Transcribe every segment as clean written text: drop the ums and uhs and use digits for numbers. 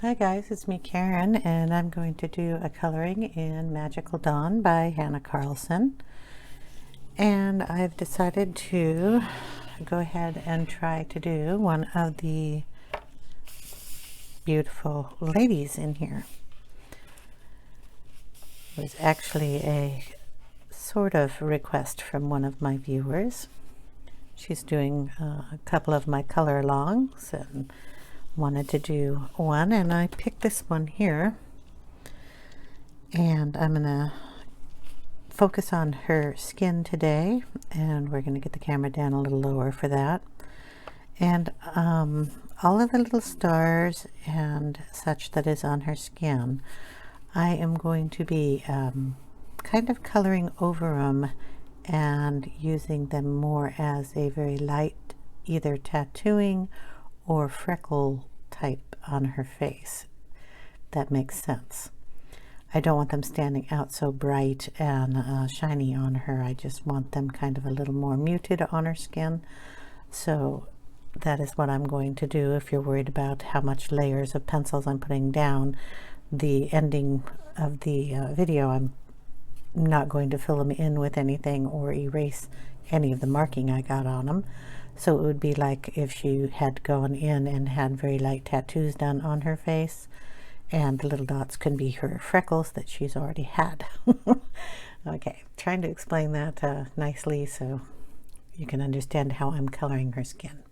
Hi guys, it's me Karen, and I'm going to do a coloring in Magical Dawn by Hanna Karlzon. And I've decided to go ahead and try to do one of the beautiful ladies in here. It was actually a sort of request from one of my viewers. She's doing a couple of my color alongs and wanted to do one, and I picked this one here, and I'm gonna focus on her skin today, and we're gonna get the camera down a little lower for that. And all of the little stars and such that is on her skin, I am going to be kind of coloring over them and using them more as a very light either tattooing or freckle type on her face. That makes sense. I don't want them standing out so bright and shiny on her. I just want them kind of a little more muted on her skin. So that is what I'm going to do. If you're worried about how much layers of pencils I'm putting down, the ending of the video, I'm not going to fill them in with anything or erase any of the marking I got on them. So it would be like if she had gone in and had very light tattoos done on her face, and the little dots can be her freckles that she's already had. Okay, trying to explain that nicely so you can understand how I'm coloring her skin.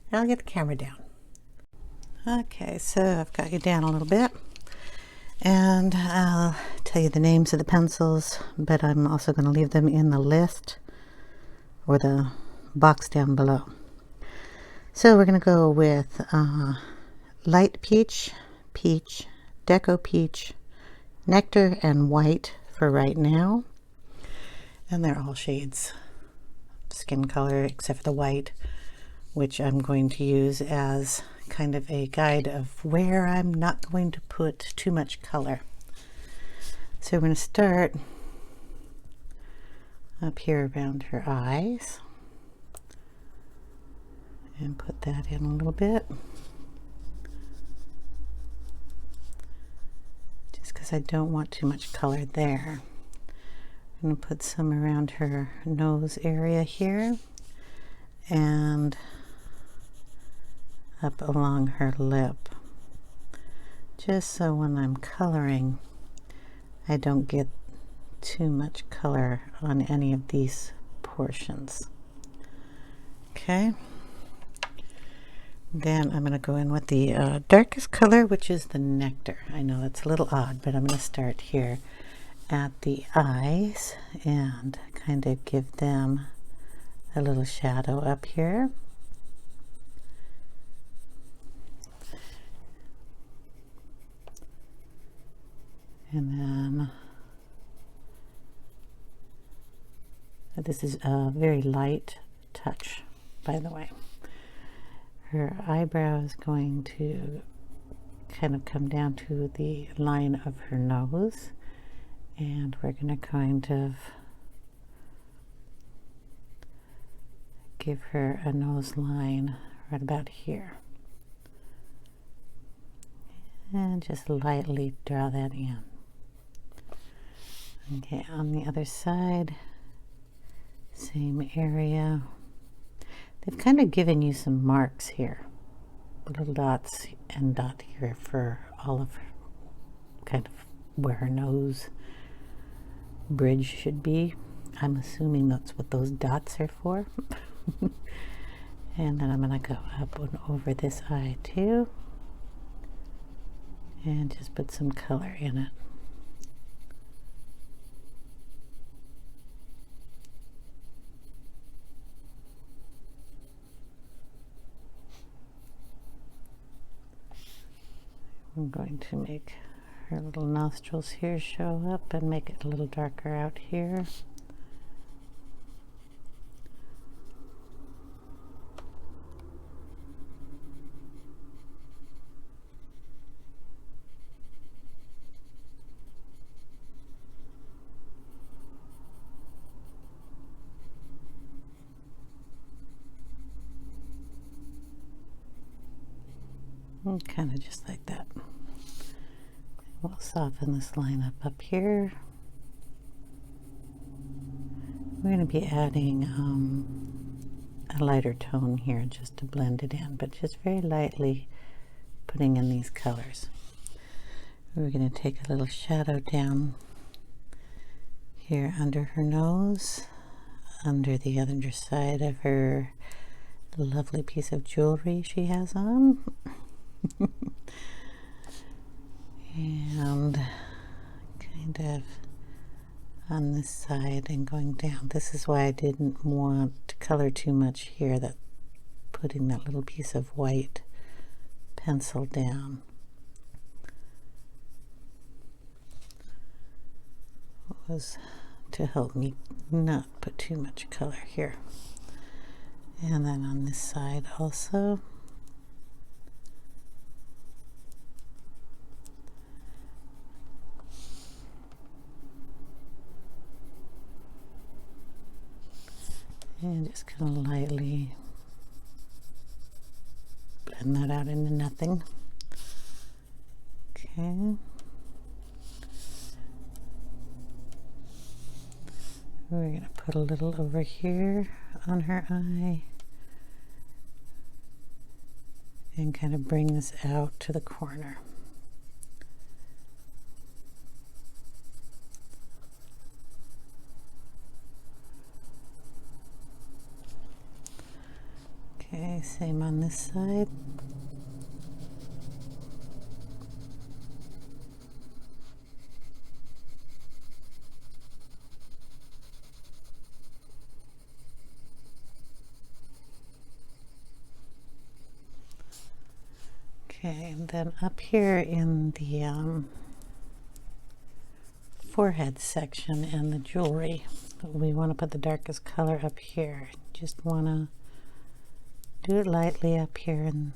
And I'll get the camera down. Okay, so I've got you down a little bit, and I'll tell you the names of the pencils, but I'm also going to leave them in the list or the box down below. So we're going to go with Light Peach, Peach, Deco Peach, Nectar, and White for right now. And they're all shades of skin color except for the white, which I'm going to use as kind of a guide of where I'm not going to put too much color. So we're going to start up here around her eyes and put that in a little bit, just because I don't want too much color there. I'm going to put some around her nose area here and up along her lip, just so when I'm coloring I don't get too much color on any of these portions. Okay. Then I'm going to go in with the darkest color, which is the Nectar. I know that's a little odd, but I'm going to start here at the eyes and kind of give them a little shadow up here. And then this is a very light touch, by the way. Her eyebrow is going to kind of come down to the line of her nose, and we're going to kind of give her a nose line right about here, and just lightly draw that in. Okay, on the other side, same area. They've kind of given you some marks here, little dots and dot here for all of kind of where her nose bridge should be. I'm assuming that's what those dots are for. And then I'm going to go up and over this eye too, and just put some color in it. I'm going to make her little nostrils here show up and make it a little darker out here. And kind of just like that. We'll soften this line up here. We're going to be adding a lighter tone here just to blend it in, but just very lightly putting in these colors. We're going to take a little shadow down here under her nose, under the other side of her lovely piece of jewelry she has on. And kind of on this side and going down. This is why I didn't want to color too much here, that putting that little piece of white pencil down was to help me not put too much color here. And then on this side also. And just kind of lightly blend that out into nothing. Okay. We're going to put a little over here on her eye and kind of bring this out to the corner. Okay, same on this side. Okay, and then up here in the forehead section and the jewelry, we want to put the darkest color up here. Just want to do it lightly up here and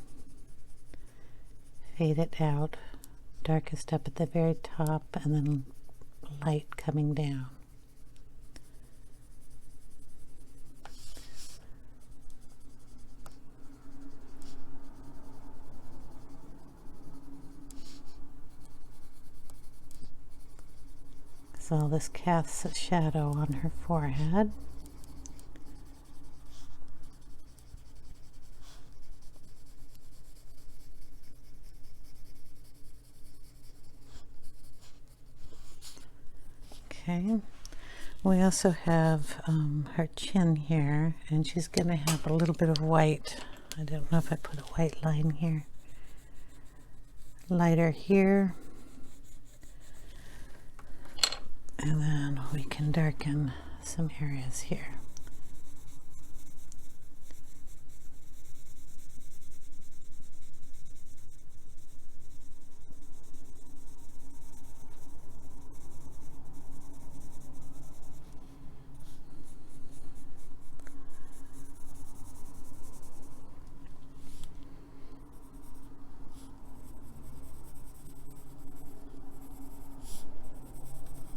fade it out. Darkest up at the very top and then light coming down. So this casts a shadow on her forehead. Okay, we also have her chin here, and she's going to have a little bit of white. I don't know if I put a white line here. Lighter here. And then we can darken some areas here.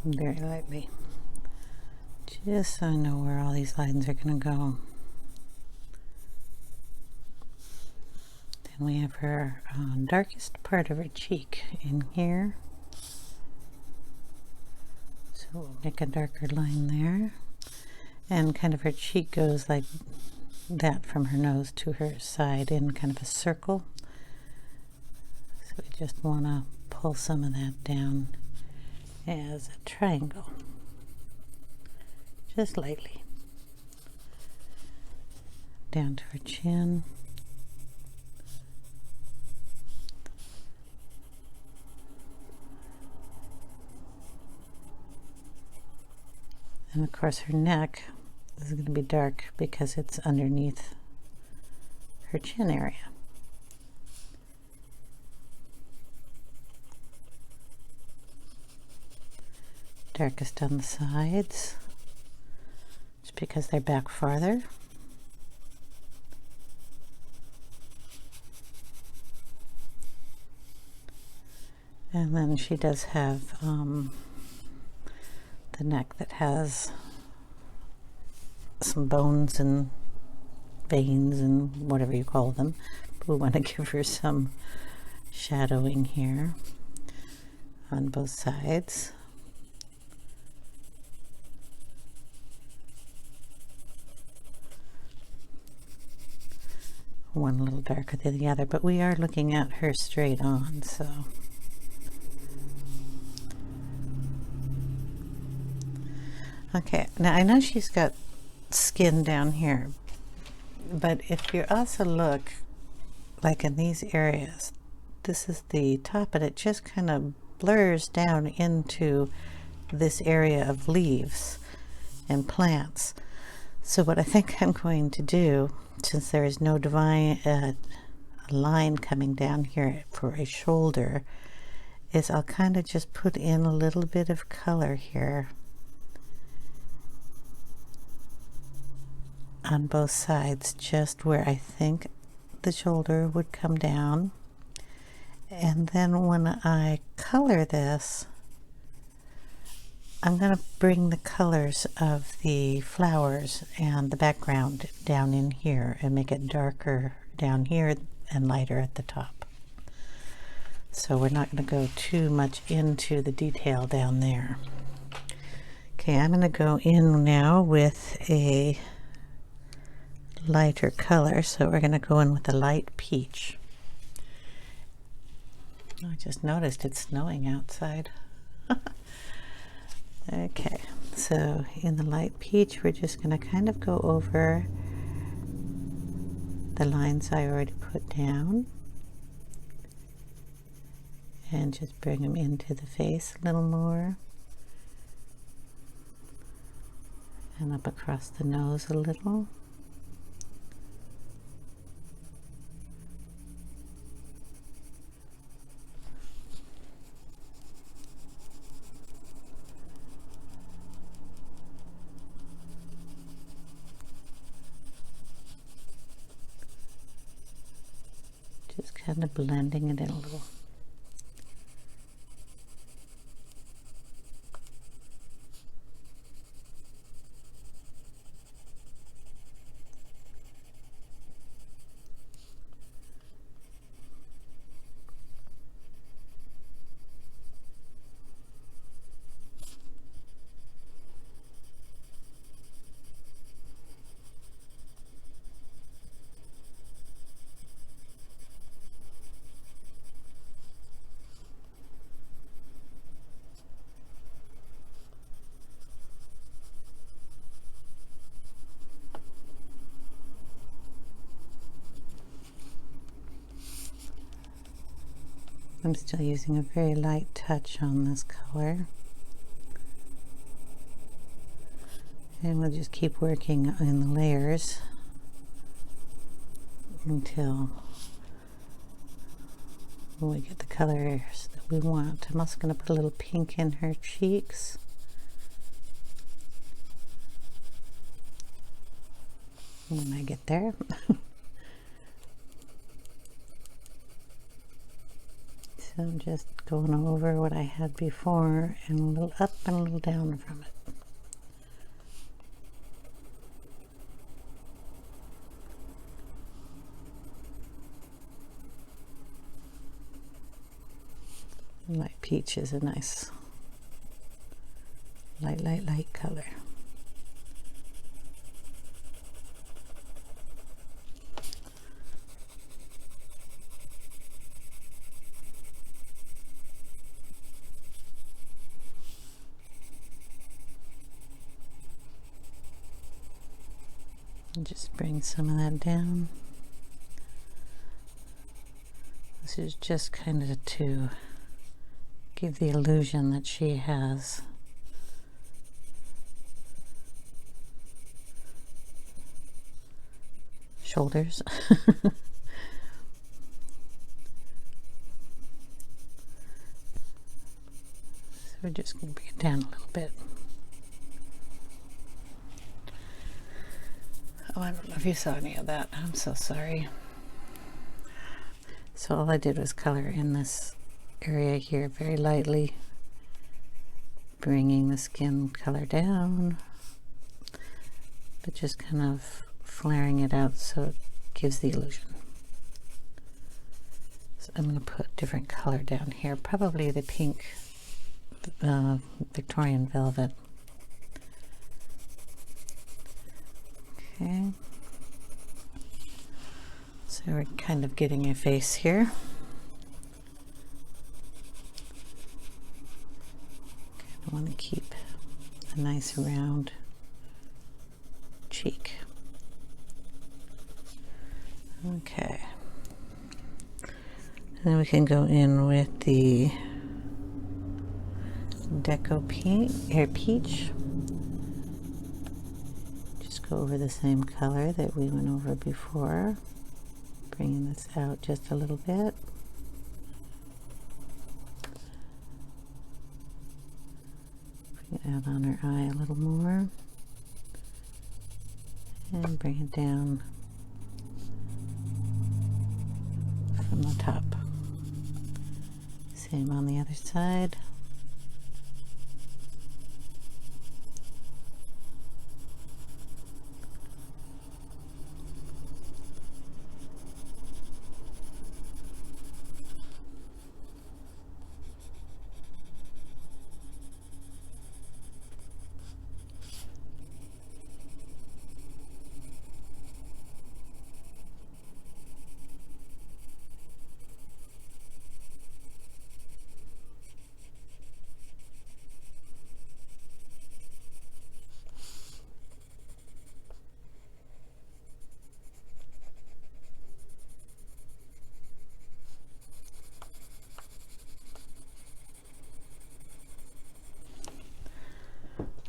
Very lightly, just so I know where all these lines are going to go. Then we have her darkest part of her cheek in here, so we'll make a darker line there, and kind of her cheek goes like that from her nose to her side in kind of a circle, so we just want to pull some of that down as a triangle, just lightly down to her chin. And of course her neck is going to be dark because it's underneath her chin area. Darkest on the sides, just because they're back farther. And then she does have the neck that has some bones and veins and whatever you call them. But we want to give her some shadowing here. on both sides. One a little darker than the other, but we are looking at her straight on, so. Okay, now I know she's got skin down here, but if you also look, like in these areas, this is the top, and it just kind of blurs down into this area of leaves and plants. So what I think I'm going to do, since there is no line coming down here for a shoulder, is I'll kind of just put in a little bit of color here on both sides, just where I think the shoulder would come down. And then when I color this, I'm going to bring the colors of the flowers and the background down in here and make it darker down here and lighter at the top. So we're not going to go too much into the detail down there. Okay, I'm going to go in now with a lighter color, so we're going to go in with a light peach. I just noticed it's snowing outside. Okay, so in the light peach, we're just going to kind of go over the lines I already put down and just bring them into the face a little more and up across the nose a little. Just kind of blending it in a little. I'm still using a very light touch on this color. And we'll just keep working in the layers until we get the colors that we want. I'm also going to put a little pink in her cheeks. When I get there. So I'm just going over what I had before and a little up and a little down from it. Light peach is a nice light color. And just bring some of that down. This is just kind of to give the illusion that she has shoulders. So we're just going to bring it down a little bit. Oh, I don't know if you saw any of that. I'm so sorry. So all I did was color in this area here very lightly, bringing the skin color down, but just kind of flaring it out so it gives the illusion. So I'm going to put different color down here, probably the pink Victorian velvet. Okay. So we're kind of getting a face here. I want to keep a nice round cheek. Okay. And then we can go in with the Deco Peach. Just go over the same color that we went over before. Bringing this out just a little bit. Bring it out on her eye a little more. And bring it down from the top. Same on the other side.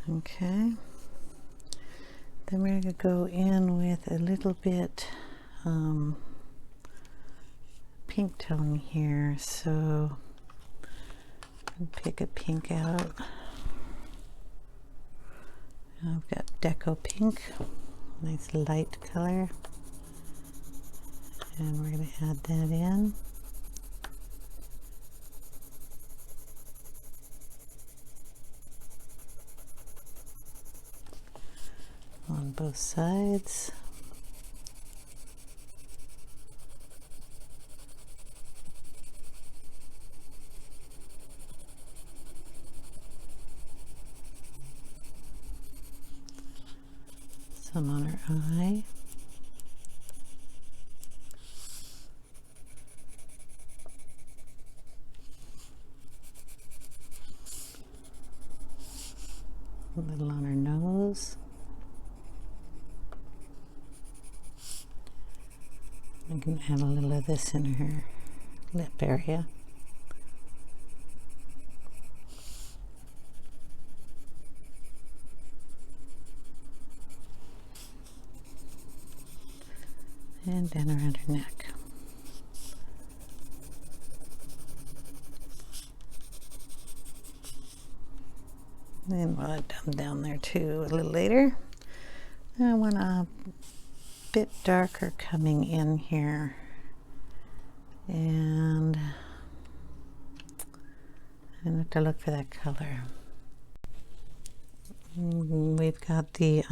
Okay, then we're going to go in with a little bit pink tone here, so pick a pink out. I've got Deco Pink, nice light color, and we're going to add that in. On both sides. Some on her eye. A little on her nose. I can add a little of this in her lip area. And down around her neck. And we'll add them down there too a little later. I want a bit darker coming in here, and I have to look for that color. We've got the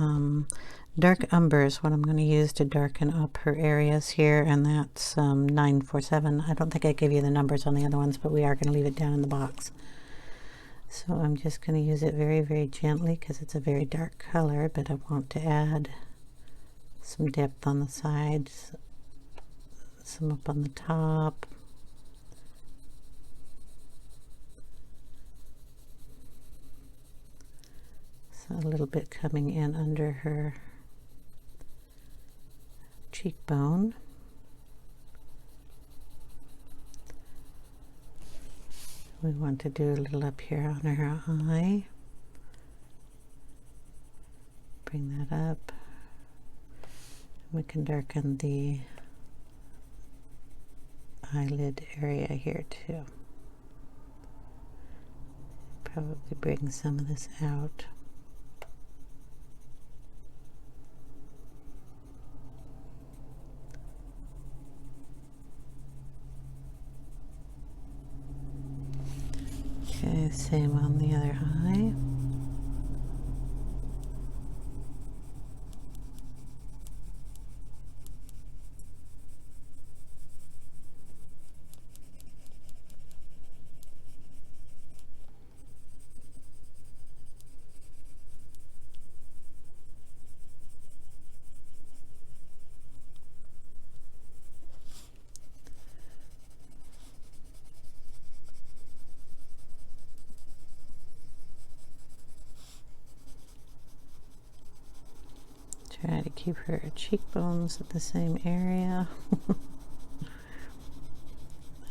dark umber is what I'm going to use to darken up her areas here, and that's 947. I don't think I gave you the numbers on the other ones, but we are going to leave it down in the box. So I'm just going to use it very, very gently because it's a very dark color, but I want to add some depth on the sides, some up on the top. So a little bit coming in under her cheekbone. We want to do a little up here on her eye. Bring that up. We can darken the eyelid area here too. Probably bring some of this out. Okay, same on the other eye. Try to keep her cheekbones at the same area.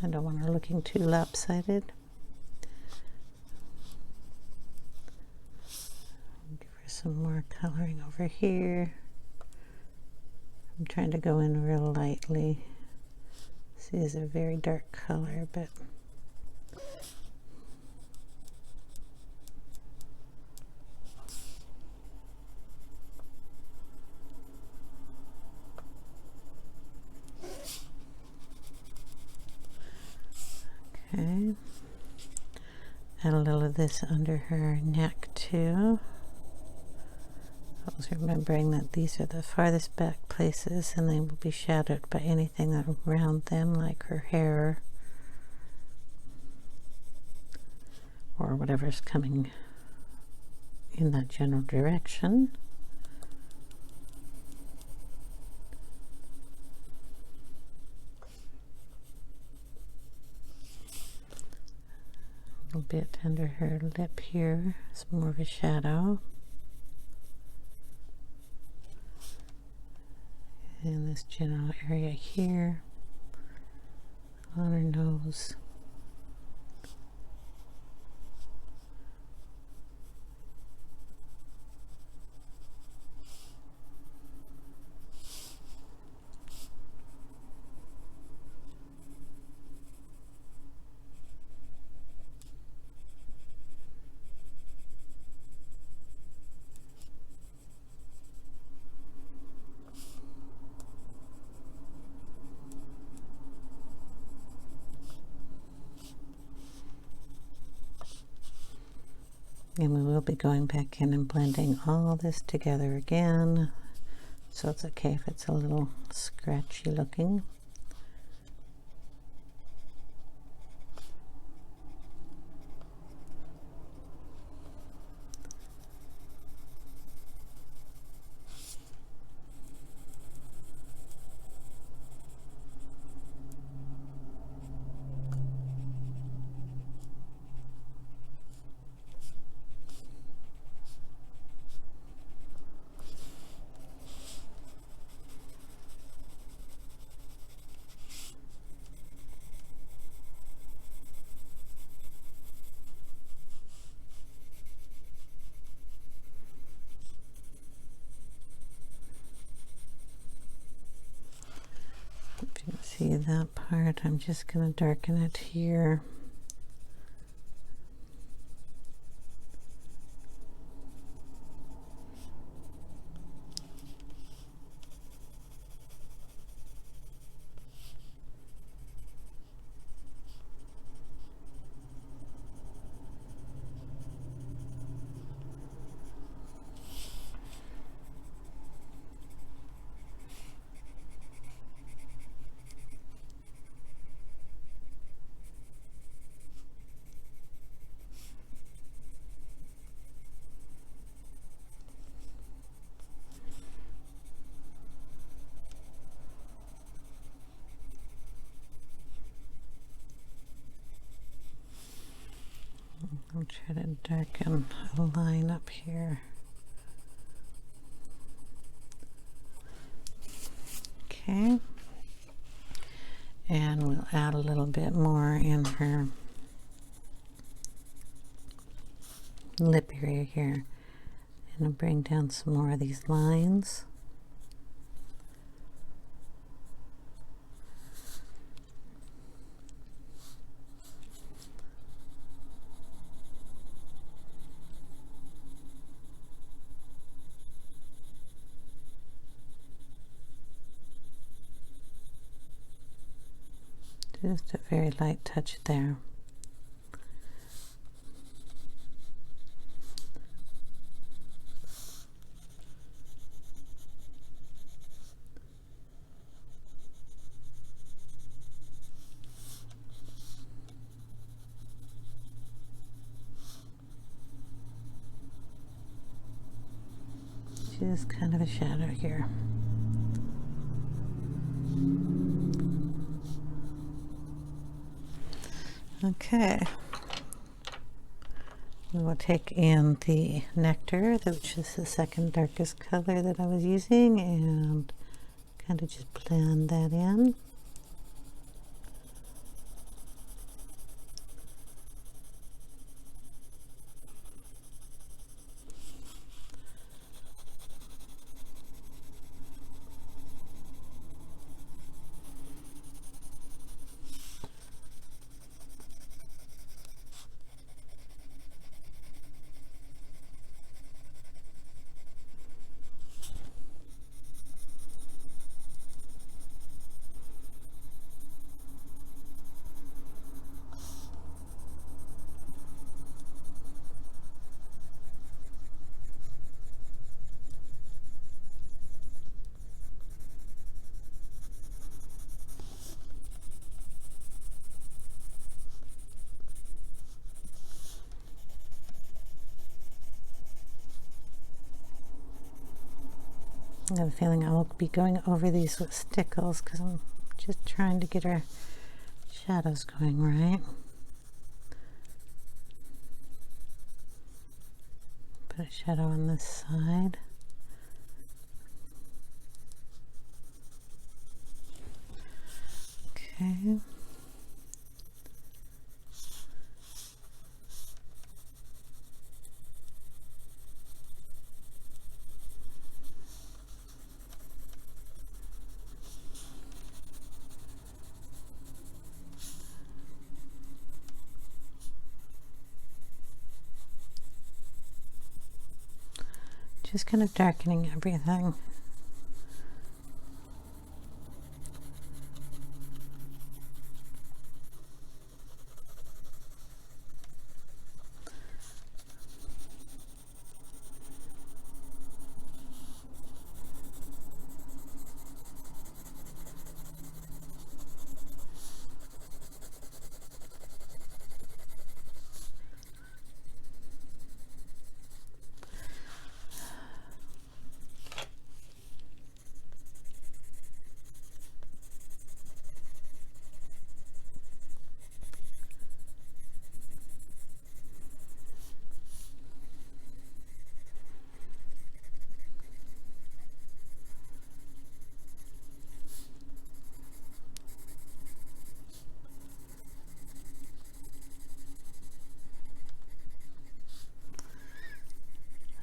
I don't want her looking too lopsided. Give her some more coloring over here. I'm trying to go in real lightly. This is a very dark color, but okay. Add a little of this under her neck too. I was remembering that these are the farthest back places and they will be shadowed by anything around them, like her hair or whatever's coming in that general direction. A little bit under her lip here, some more of a shadow. And this general area here on her nose. And we will be going back in and blending all this together again, so it's okay if it's a little scratchy looking. If you can see that part, I'm just going to darken it here. I'll try to darken a line up here. Okay. And we'll add a little bit more in her lip area here. And I'll bring down some more of these lines. Just a very light touch there. Just kind of a shadow here. Okay, We will take in the Nectar, which is the second darkest color that I was using, and kind of just blend that in. I have a feeling I will be going over these with stickles because I'm just trying to get our shadows going right. Put a shadow on this side. Okay. Just kind of darkening everything.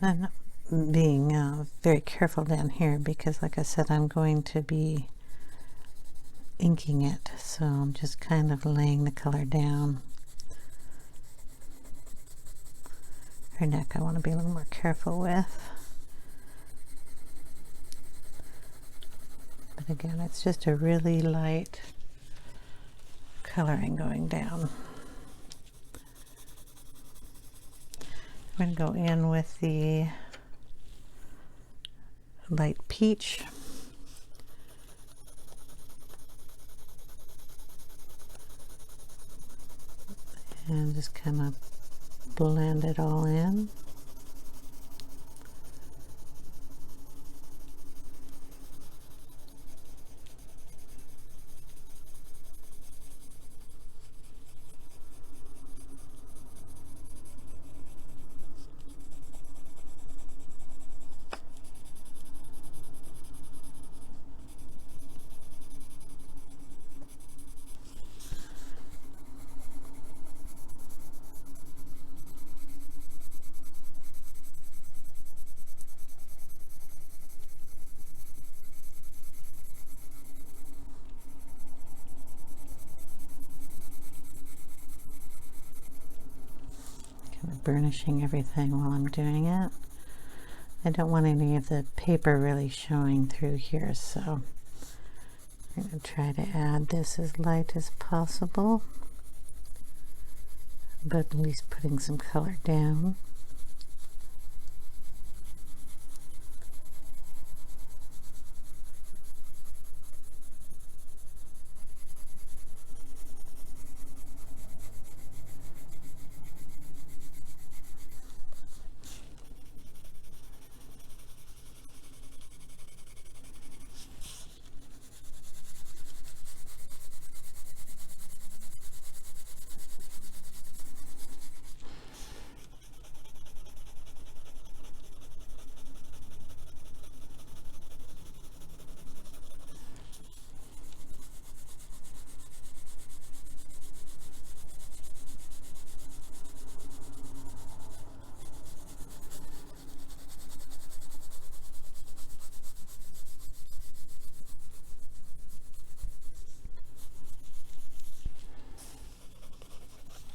I'm being very careful down here because, like I said, I'm going to be inking it, so I'm just kind of laying the color down. Her neck I want to be a little more careful with. But again, it's just a really light coloring going down. I'm going to go in with the light peach. And just kind of blend it all in. Burnishing everything while I'm doing it. I don't want any of the paper really showing through here, so I'm going to try to add this as light as possible, but at least putting some color down.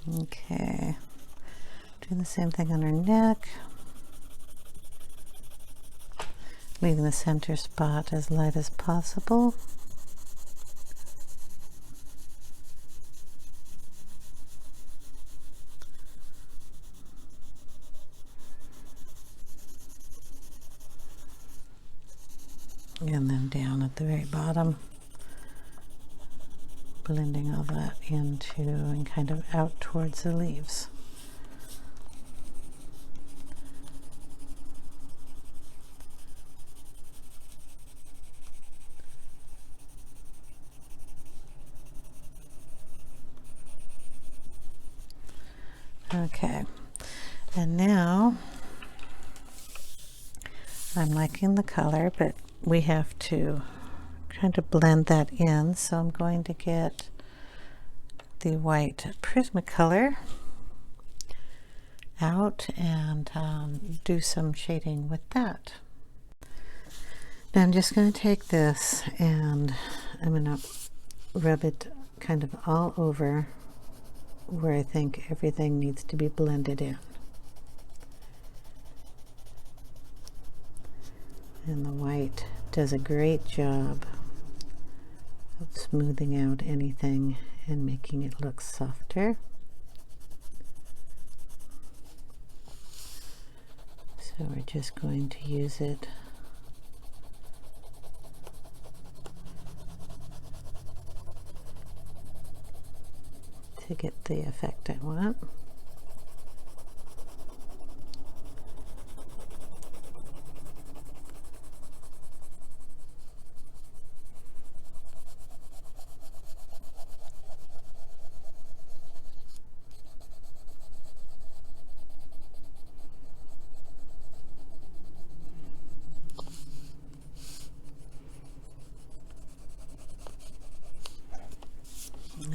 Okay, do the same thing on her neck, leaving the center spot as light as possible. And then down at the very bottom, blending all that into and kind of out towards the leaves. Okay, and now I'm liking the color, but we have to kind of blend that in, so I'm going to get the white Prismacolor out and do some shading with that. Now I'm just going to take this and I'm going to rub it kind of all over where I think everything needs to be blended in. And the white does a great job of smoothing out anything and making it look softer. So we're just going to use it to get the effect I want.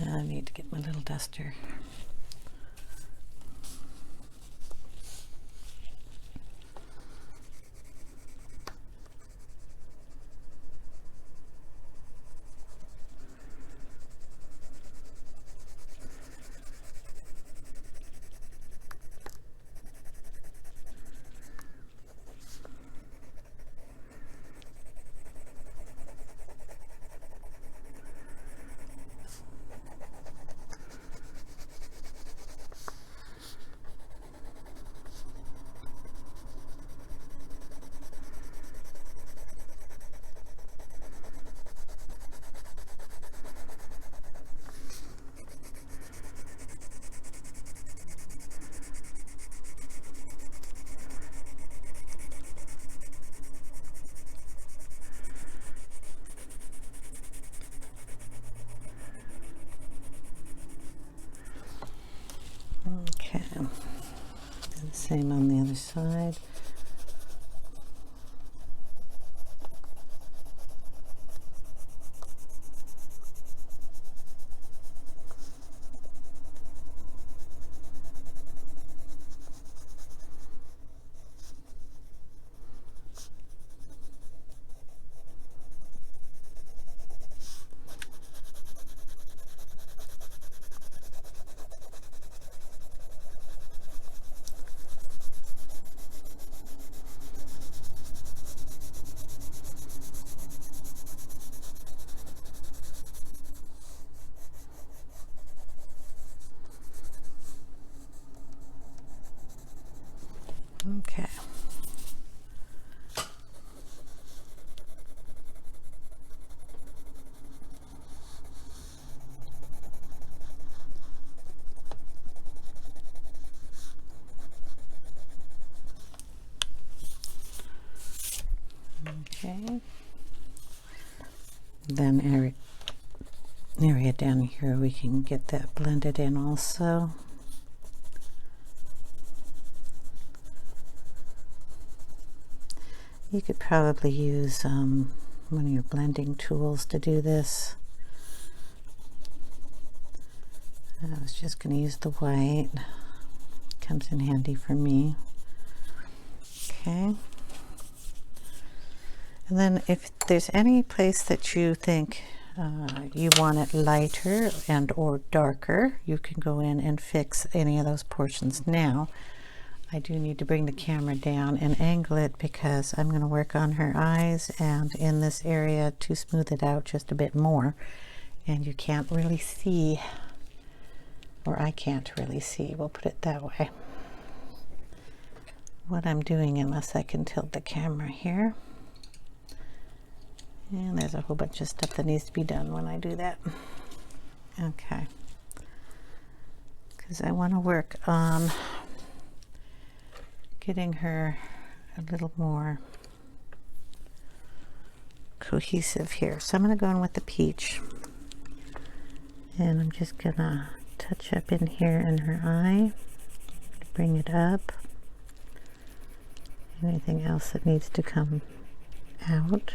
I need to get my little duster. Okay, and same on the other side. Okay. Okay. Then area down here, we can get that blended in also. You could probably use one of your blending tools to do this. I was just going to use the white. Comes in handy for me. Okay. And then if there's any place that you think you want it lighter and or darker, you can go in and fix any of those portions. Now I do need to bring the camera down and angle it because I'm going to work on her eyes and in this area to smooth it out just a bit more, and you can't really see, or I can't really see, we'll put it that way, what I'm doing unless I can tilt the camera here. And there's a whole bunch of stuff that needs to be done when I do that. Okay, because I want to work on getting her a little more cohesive here. So I'm going to go in with the peach, and I'm just going to touch up in here in her eye, bring it up. Anything else that needs to come out.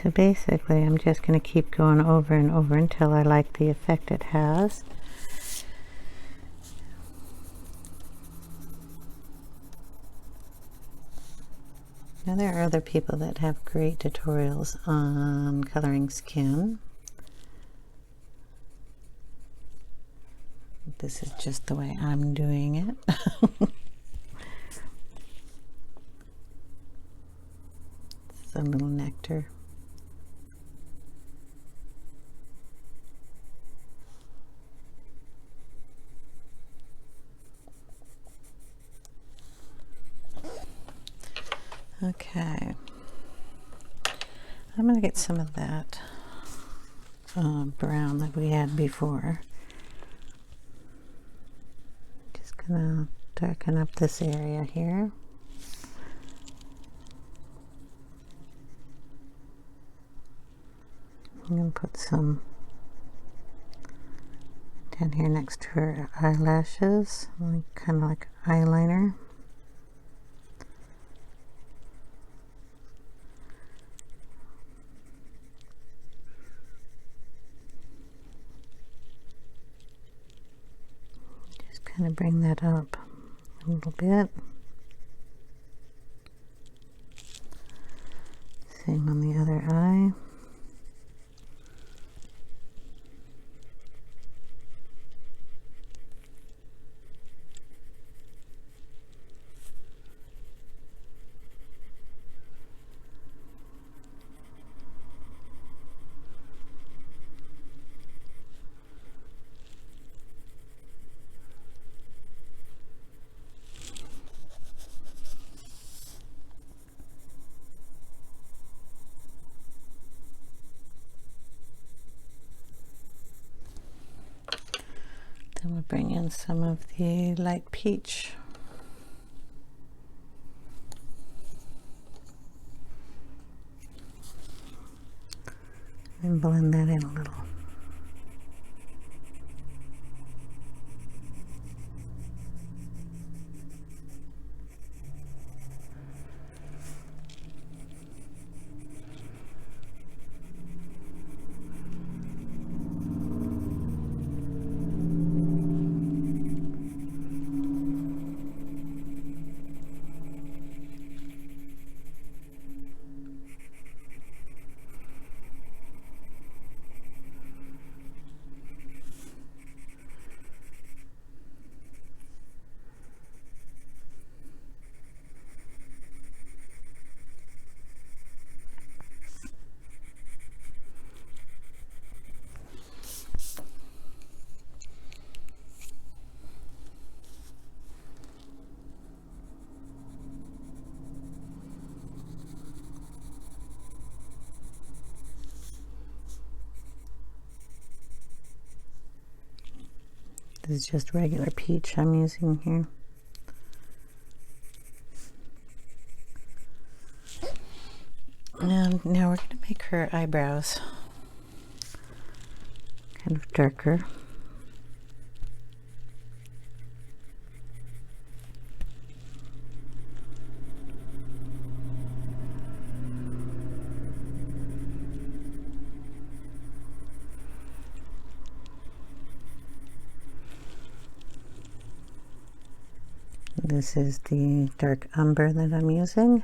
So basically I'm just going to keep going over and over until I like the effect it has. Now there are other people that have great tutorials on coloring skin. This is just the way I'm doing it. It's a little Nectar. Okay, I'm going to get some of that brown that we had before. Just going to darken up this area here. I'm going to put some down here next to her eyelashes, kind of like eyeliner. Kind of bring that up a little bit. Same on the other eye. Then we'll bring in some of the light peach. And blend that in a little. is just regular peach I'm using here. And now we're going to make her eyebrows kind of darker. This is the dark umber that I'm using.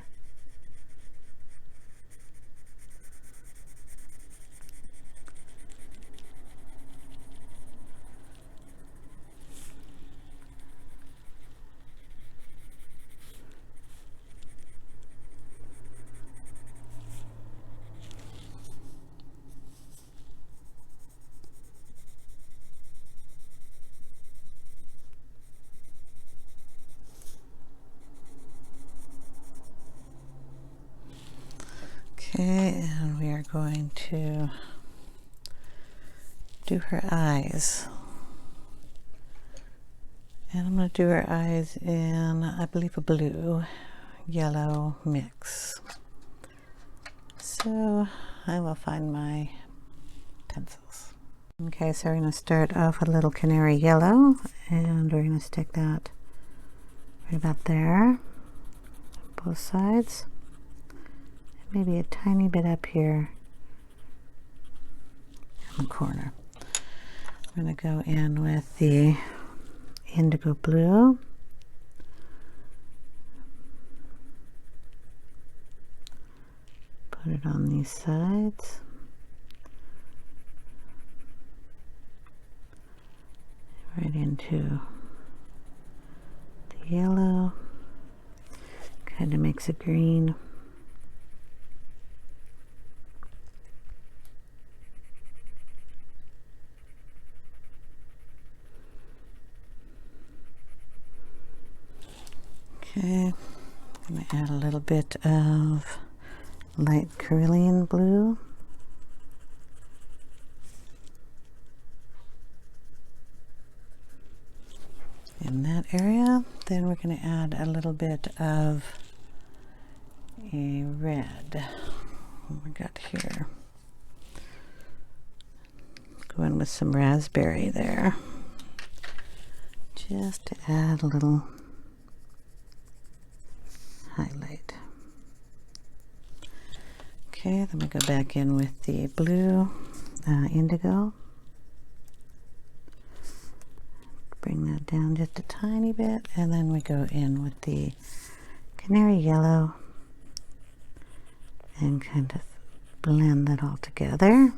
Okay, and we are going to do her eyes. And I'm going to do her eyes in, I believe, a blue yellow mix. So I will find my pencils. Okay, so we're going to start off with a little canary yellow, and we're going to stick that right about there, both sides. Maybe a tiny bit up here in the corner. I'm going to go in with the Indigo Blue. Put it on these sides. Right into the yellow. Kind of makes a green. Okay, I'm going to add a little bit of light Ceruleen blue. In that area. Then we're going to add a little bit of a red. What we got here? Go in with some raspberry there. Just to add a little highlight. Okay, then we go back in with the blue indigo. Bring that down just a tiny bit, and then we go in with the canary yellow and kind of blend that all together.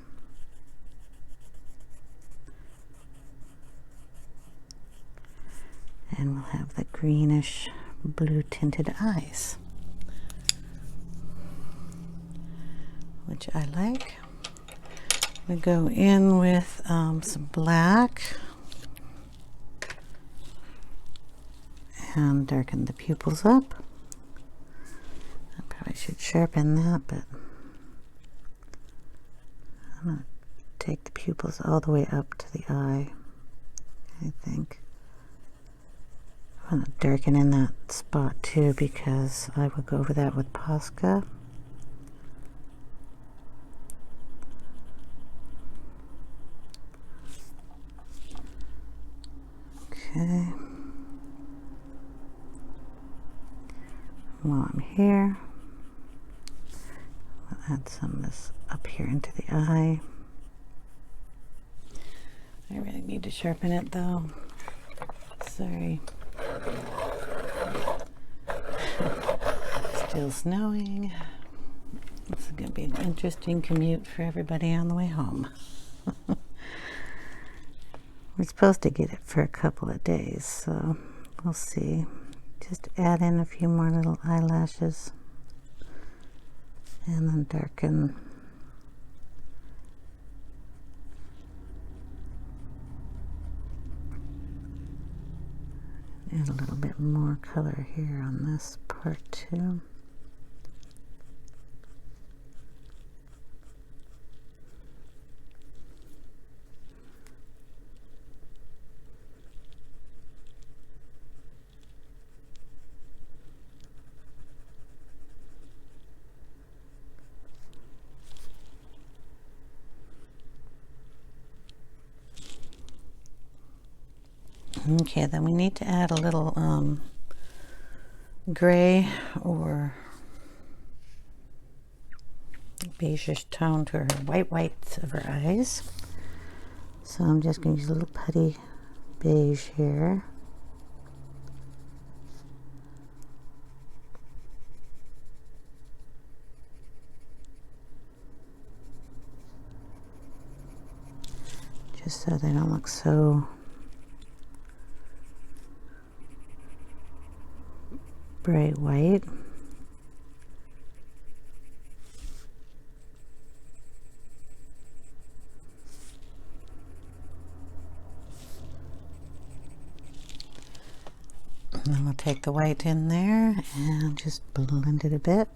And we'll have the greenish blue tinted eyes, which I like. We go in with some black and darken the pupils up. I probably should sharpen that, but I'm going to take the pupils all the way up to the eye, I think. I'm going to darken in that spot too, because I will go over that with Posca. Okay. While I'm here, I'll add some of this up here into the eye. I really need to sharpen it though. Sorry. Still snowing. This is going to be an interesting commute for everybody on the way home. We're supposed to get it for a couple of days, so we'll see. Just add in a few more little eyelashes and then darken. Add a little bit more color here on this part too. Okay, then we need to add a little gray or beigeish tone to her whites of her eyes. So I'm just going to use a little putty beige here. Just so they don't look so bright white. And then we'll take the white in there and just blend it a bit.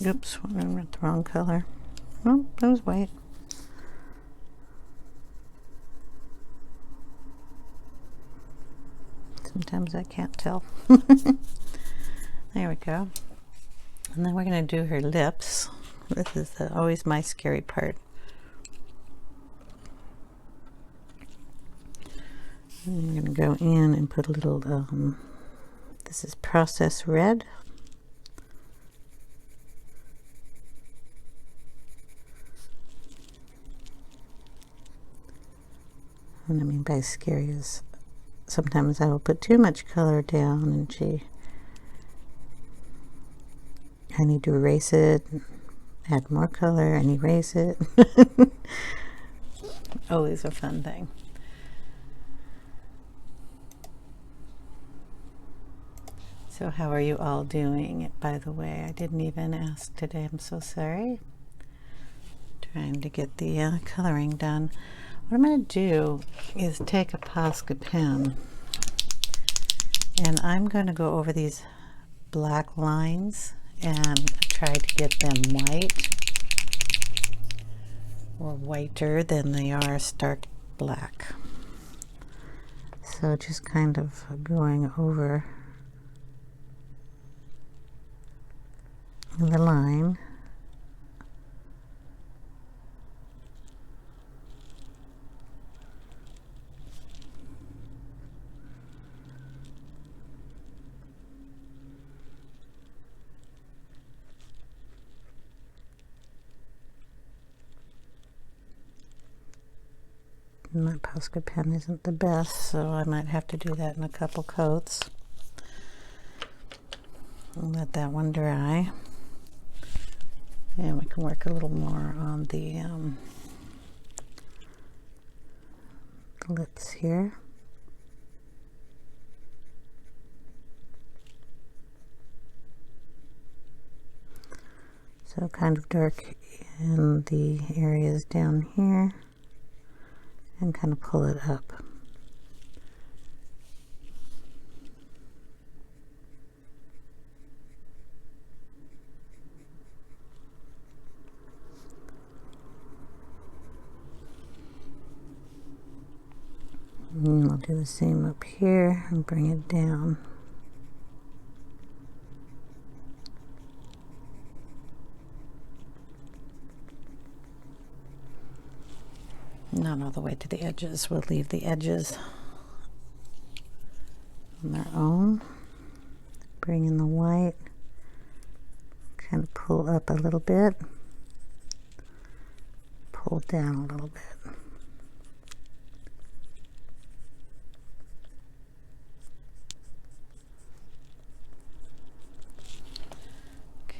Oops, I went the wrong color. Oh, that was white. Sometimes I can't tell. There we go. And then we're going to do her lips. This is always my scary part. And I'm going to go in and put a little, this is Process Red. What I mean by scary is sometimes I will put too much color down and I need to erase it, add more color and erase it. Always a fun thing. So how are you all doing? By the way, I didn't even ask today. I'm so sorry. Trying to get the coloring done. What I'm going to do is take a Posca pen and I'm going to go over these black lines and try to get them white or whiter than they are stark black. So just kind of going over the line. My Posca pen isn't the best, so I might have to do that in a couple coats. I'll let that one dry. And we can work a little more on the lips here. So kind of dark in the areas down here and kind of pull it up. And I'll do the same up here and bring it down. Not all the way to the edges. We'll leave the edges on their own. Bring in the white. Kind of pull up a little bit. Pull down a little bit.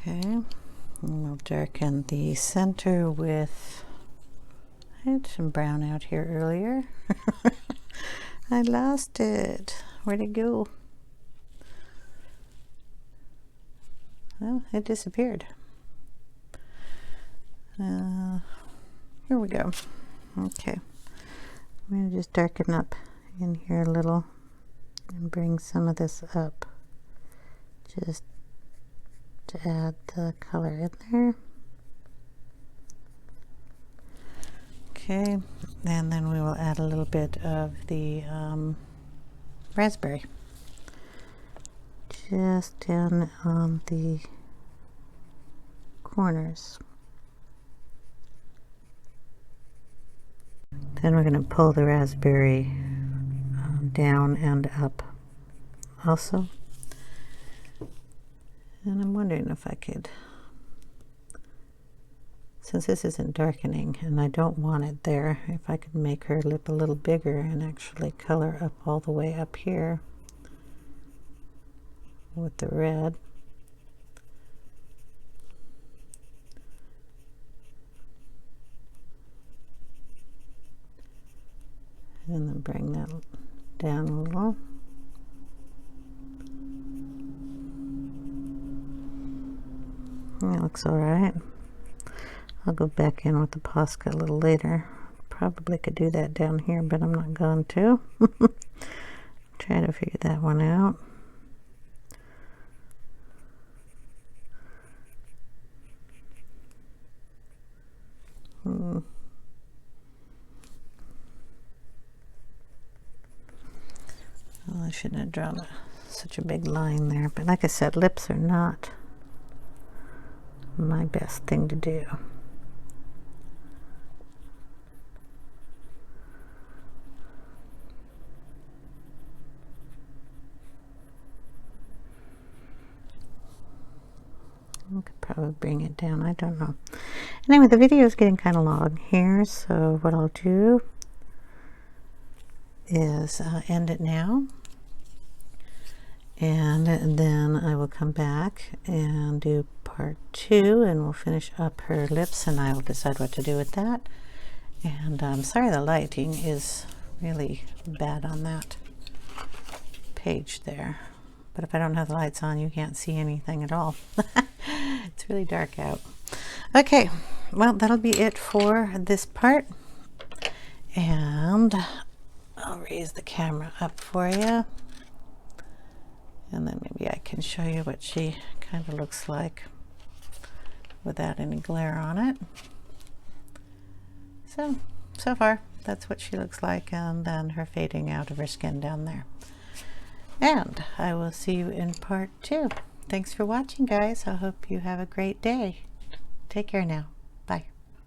Okay, and we'll darken the center with, I had some brown out here earlier. I lost it. Where'd it go? Well, it disappeared. Here we go. Okay, I'm going to just darken up in here a little and bring some of this up just to add the color in there. Okay, and then we will add a little bit of the raspberry just down on the corners. Then we're going to pull the raspberry down and up also. And I'm wondering if I could, since this isn't darkening and I don't want it there, if I could make her lip a little bigger and actually color up all the way up here with the red. And then bring that down a little. That looks alright. I'll go back in with the Posca a little later. Probably could do that down here, but I'm not going to. Try to figure that one out. Well, I shouldn't have drawn such a big line there, but like I said, lips are not my best thing to do. I could probably bring it down, I don't know. Anyway, the video is getting kind of long here, so what I'll do is end it now, and then I will come back and do part 2, and we'll finish up her lips, and I will decide what to do with that. And I'm sorry the lighting is really bad on that page there, but if I don't have the lights on, you can't see anything at all. It's really dark out. Okay, well, that'll be it for this part, and I'll raise the camera up for you, and then maybe I can show you what she kind of looks like without any glare on it. So far that's what she looks like, and then her fading out of her skin down there. And I will see you in part 2. Thanks for watching, guys. I hope you have a great day. Take care now.